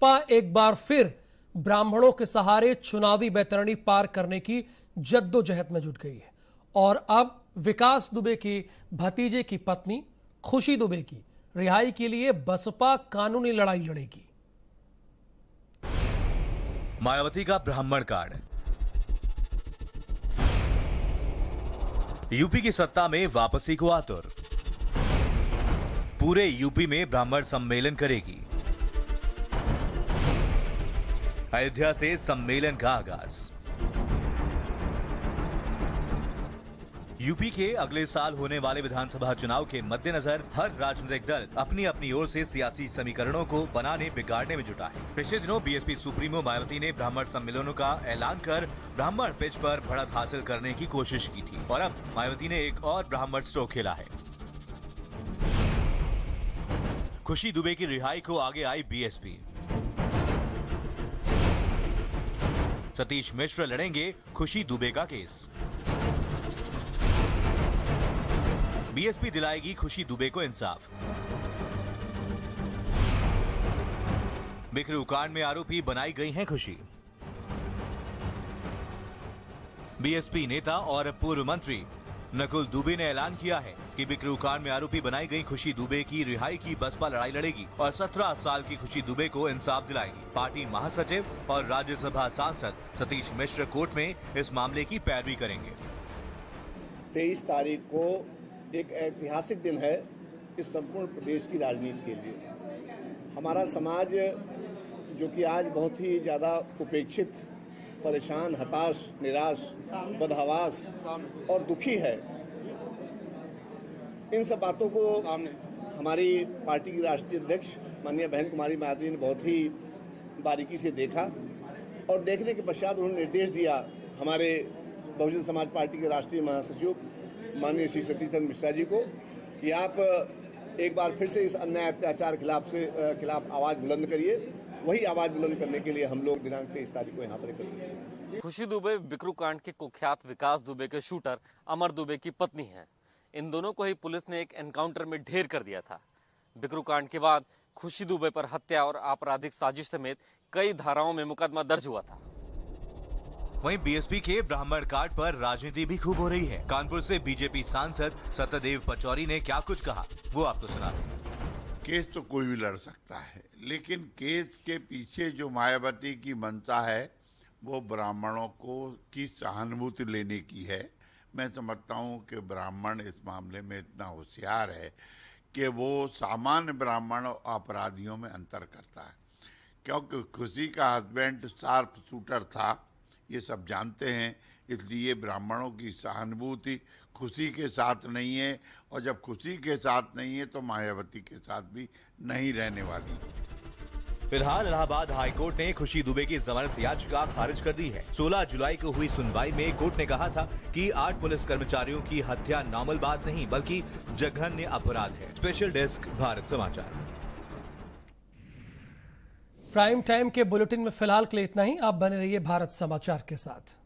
बसपा एक बार फिर ब्राह्मणों के सहारे चुनावी बैतरणी पार करने की जद्दोजहद में जुट गई है और अब विकास दुबे की भतीजे की पत्नी खुशी दुबे की रिहाई के लिए बसपा कानूनी लड़ाई लड़ेगी। मायावती का ब्राह्मण कार्ड, यूपी की सत्ता में वापसी को आतुर, पूरे यूपी में ब्राह्मण सम्मेलन करेगी। अयोध्या से सम्मेलन का आगाज। यूपी के अगले साल होने वाले विधानसभा चुनाव के मद्देनजर हर राजनीतिक दल अपनी अपनी ओर से सियासी समीकरणों को बनाने बिगाड़ने में जुटा है। पिछले दिनों बीएसपी सुप्रीमो मायावती ने ब्राह्मण सम्मेलनों का ऐलान कर ब्राह्मण पिच पर बढ़त हासिल करने की कोशिश की थी और अब मायावती ने एक और ब्राह्मण स्ट्रोक खेला है। खुशी दुबे की रिहाई को आगे आई बीएसपी। सतीश मिश्र लड़ेंगे खुशी दुबे का केस। बीएसपी दिलाएगी खुशी दुबे को इंसाफ। बिकरू कांड में आरोपी बनाई गई हैं खुशी। बीएसपी नेता और पूर्व मंत्री नकुल दुबे ने ऐलान किया है कि बिकरू कांड में आरोपी बनाई गई खुशी दुबे की रिहाई की बसपा लड़ाई लड़ेगी और 17 साल की खुशी दुबे को इंसाफ दिलाएगी। पार्टी महासचिव और राज्यसभा सांसद सतीश मिश्र कोर्ट में इस मामले की पैरवी करेंगे। 23 तारीख को एक ऐतिहासिक दिन है इस संपूर्ण प्रदेश की राजनीति के लिए। हमारा समाज जो कि आज बहुत ही ज़्यादा उपेक्षित, परेशान, हताश, निराश, बदहवास और दुखी है, इन सब बातों को हमारी पार्टी की राष्ट्रीय अध्यक्ष माननीय बहन कुमारी मायावती ने बहुत ही बारीकी से देखा और देखने के पश्चात उन्होंने निर्देश दिया हमारे बहुजन समाज पार्टी के राष्ट्रीय महासचिव माननीय श्री सतीश चंद्र मिश्रा जी को कि आप एक बार फिर से इस अन्याय अत्याचार खिलाफ आवाज़ बुलंद करिए। वही आवाज़ बुलंद करने के लिए हम लोग दिनांक 23 तारीख को यहाँ पर एकत्रित हैं। खुशी दुबे बिकरू कांड के कुख्यात विकास दुबे के शूटर अमर दुबे की पत्नी हैं। इन दोनों को ही पुलिस ने एक एनकाउंटर में ढेर कर दिया था। बिकरू कांड के बाद खुशी दुबे पर हत्या और आपराधिक साजिश समेत कई धाराओं में मुकदमा दर्ज हुआ था। वहीं बीएसपी के ब्राह्मण कार्ड पर राजनीति भी खूब हो रही है। कानपुर से बीजेपी सांसद सत्यदेव पचौरी ने क्या कुछ कहा वो आपको सुना दें। केस तो कोई भी लड़ सकता है, लेकिन केस के पीछे जो मायावती की मंशा है वो ब्राह्मणों की सहानुभूति लेने की है। मैं समझता हूँ कि ब्राह्मण इस मामले में इतना होशियार है कि वो सामान्य ब्राह्मण अपराधियों में अंतर करता है, क्योंकि खुशी का हस्बैंड शार्प शूटर था, ये सब जानते हैं। इसलिए ब्राह्मणों की सहानुभूति खुशी के साथ नहीं है और जब खुशी के साथ नहीं है तो मायावती के साथ भी नहीं रहने वाली। फिलहाल इलाहाबाद हाईकोर्ट ने खुशी दुबे की जमानत याचिका खारिज कर दी है। 16 जुलाई को हुई सुनवाई में कोर्ट ने कहा था कि 8 पुलिस कर्मचारियों की हत्या नॉर्मल बात नहीं बल्कि जघन्य अपराध है। स्पेशल डेस्क, भारत समाचार। प्राइम टाइम के बुलेटिन में फिलहाल के लिए इतना ही। आप बने रहिए भारत समाचार के साथ।